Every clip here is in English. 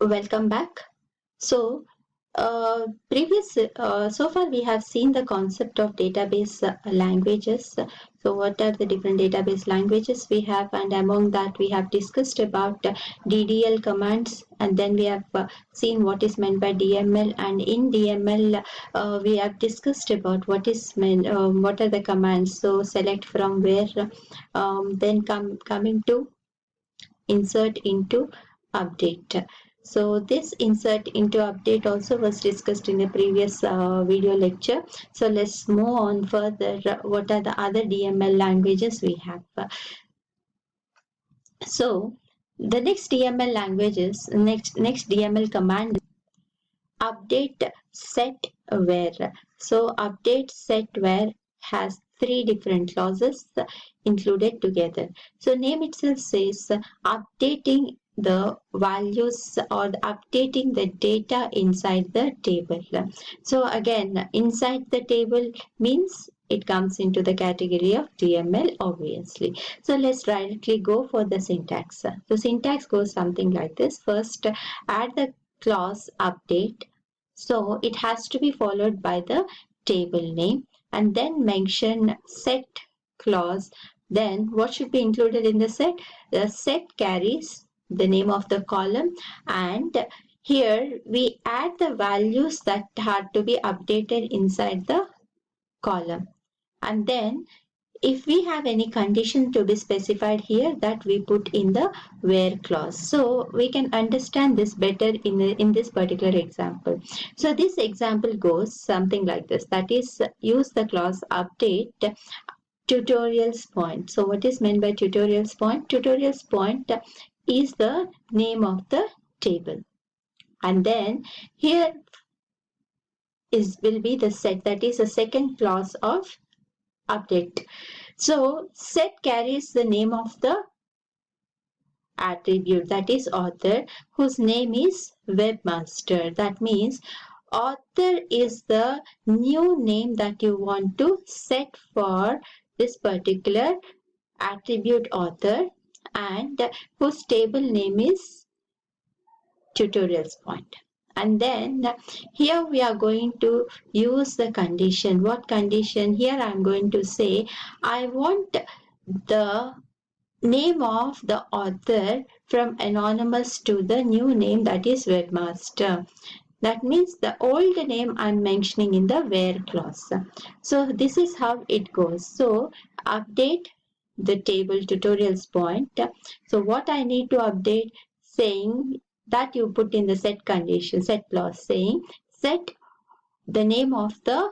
Welcome back. So, so far we have seen the concept of database languages. So, what are the different database languages we have? And among that, we have discussed about DDL commands, and then we have seen what is meant by DML. And in DML, we have discussed about what is meant, what are the commands. So, select from where, then coming to insert into update. So this insert into update also was discussed in the previous video lecture. So let's move on further. What are the other DML languages we have? So the next DML languages, next DML command is update set where. So update set where has three different clauses included together. So name itself says updating the values or updating the data inside the table. So again, inside the table means it comes into the category of DML obviously. So let's directly go for the syntax. The syntax goes something like this. First, add the clause update. So it has to be followed by the table name and then mention set clause. Then what should be included in the set? The set carries the name of the column, and here we add the values that had to be updated inside the column. And then if we have any condition to be specified here, that we put in the where clause. So we can understand this better in this particular example. So this example goes something like this, that is, use the clause update tutorials point. So what is meant by tutorials point? Tutorials point is the name of the table, and then here will be the set, that is the second clause of update. So set carries the name of the attribute, that is author, whose name is webmaster. That means author is the new name that you want to set for this particular attribute author, and whose table name is tutorials point. And then here we are going to use the condition. What condition? Here I am going to say I want the name of the author from anonymous to the new name, that is webmaster. That means the old name I'm mentioning in the where clause. So this is how it goes. So update the table tutorials point. So what I need to update, saying that you put in the set condition, set clause, saying set the name of the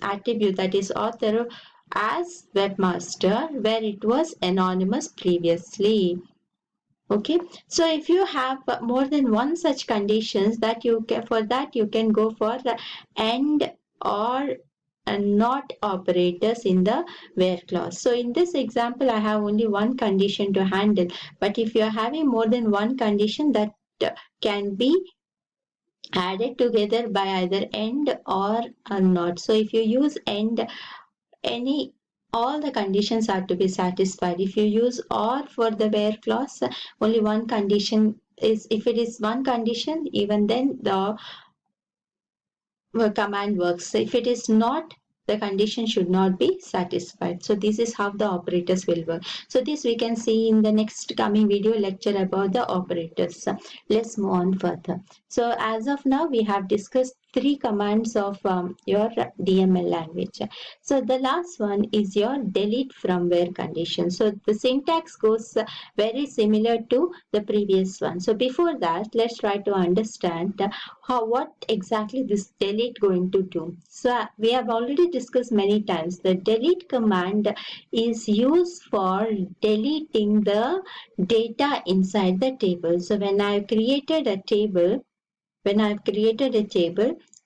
attribute, that is author, as webmaster where it was anonymous previously. Okay, so if you have more than one such conditions, that you can, for that you can go for the and or not operators in the where clause. So in this example I have only one condition to handle, but if you are having more than one condition, that can be added together by either and or not. So if you use and, all the conditions are to be satisfied. If you use or for the where clause, only one condition is, if it is one condition, even then the command works. If it is not, the condition should not be satisfied. So this is how the operators will work. So this we can see in the next coming video lecture about the operators. Let's move on further. So as of now we have discussed three commands of your DML language. So the last one is your delete from where condition. So the syntax goes very similar to the previous one. So before that, let's try to understand what exactly this delete going to do. So we have already discussed many times the delete command is used for deleting the data inside the table. So when I've created a table,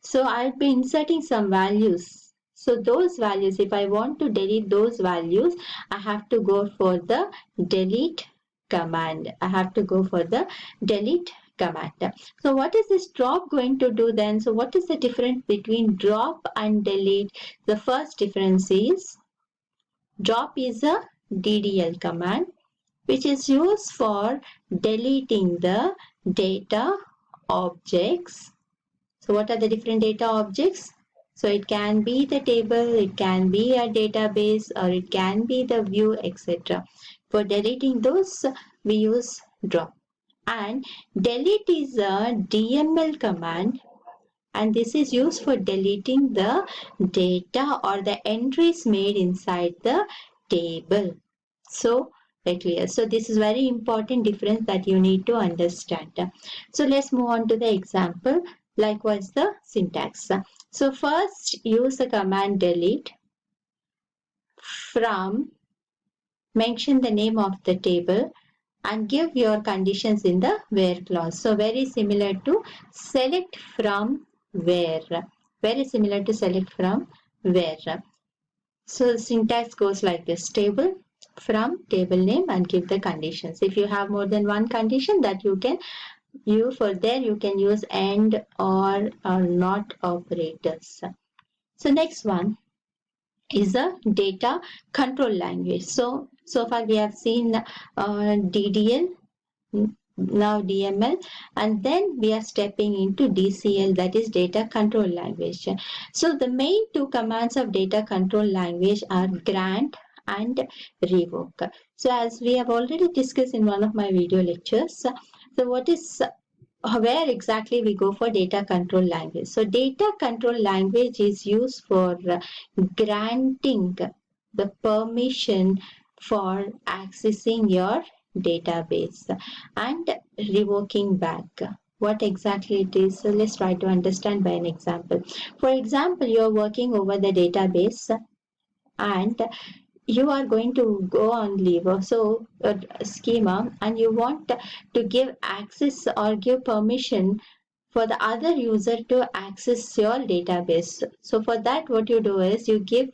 so I'll be inserting some values. So those values, if I want to delete those values, I have to go for the delete command. So what is this drop going to do then? So what is the difference between drop and delete? The first difference is drop is a DDL command which is used for deleting the data objects. So what are the different data objects? So it can be the table, it can be a database, or it can be the view, etc. For deleting those, we use drop. And delete is a DML command, and this is used for deleting the data or the entries made inside the table. So clear. So this is very important difference that you need to understand. So let's move on to the example. Likewise the syntax. So first use the command delete from, mention the name of the table and give your conditions in the where clause. So very similar to select from where. Very similar to select from where. So syntax goes like this: table from table name and give the conditions. If you have more than one condition, that you can use and or not operators. So next one is a data control language. So far we have seen DDL, now DML, and then we are stepping into DCL, that is data control language. So the main two commands of data control language are grant and revoke. So as we have already discussed in one of my video lectures, so what is where exactly we go for data control language? So data control language is used for granting the permission for accessing your database and revoking back. What exactly it is? So let's try to understand by an example. For example, you are working over the database and you are going to go on leave, so schema, and you want to give access or give permission for the other user to access your database. So for that, what you do is you give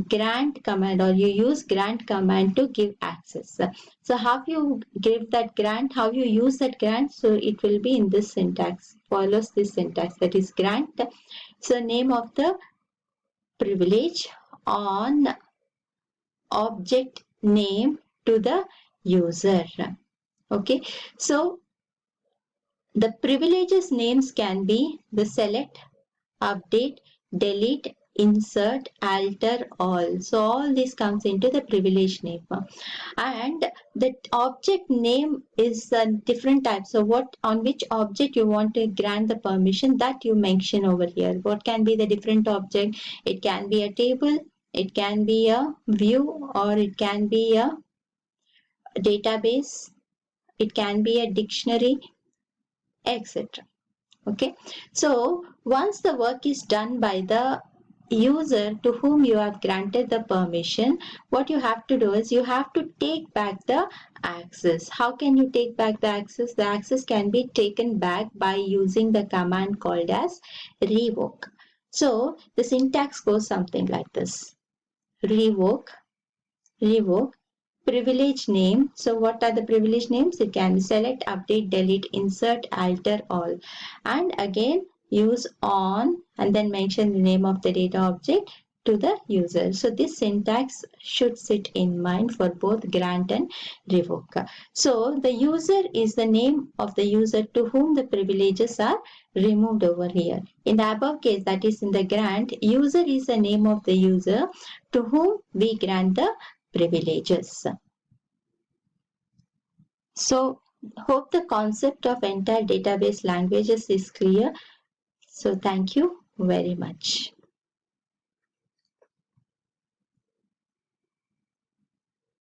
grant command, or you use grant command to give access. So how you give that grant, how you use that grant, so it will be in this syntax, follows this syntax, that is grant. So name of the privilege on object name to the user. Okay, so the privileges names can be the select, update, delete, insert, alter, all. So all this comes into the privilege name. And the object name is a different type. So what, on which object you want to grant the permission, that you mention over here. What can be the different object? It can be a table, it can be a view, or it can be a database, it can be a dictionary, etc. Okay, so once the work is done by the user to whom you have granted the permission, what you have to do is you have to take back the access. How can you take back the access? The access can be taken back by using the command called as revoke. So the syntax goes something like this: revoke, revoke, privilege name. So what are the privilege names? It can be select, update, delete, insert, alter, all. And again use on and then mention the name of the data object to the user. So this syntax should sit in mind for both grant and revoke. So the user is the name of the user to whom the privileges are removed over here. In the above case, that is in the grant, user is the name of the user to whom we grant the privileges. So hope the concept of entire database languages is clear. So thank you very much.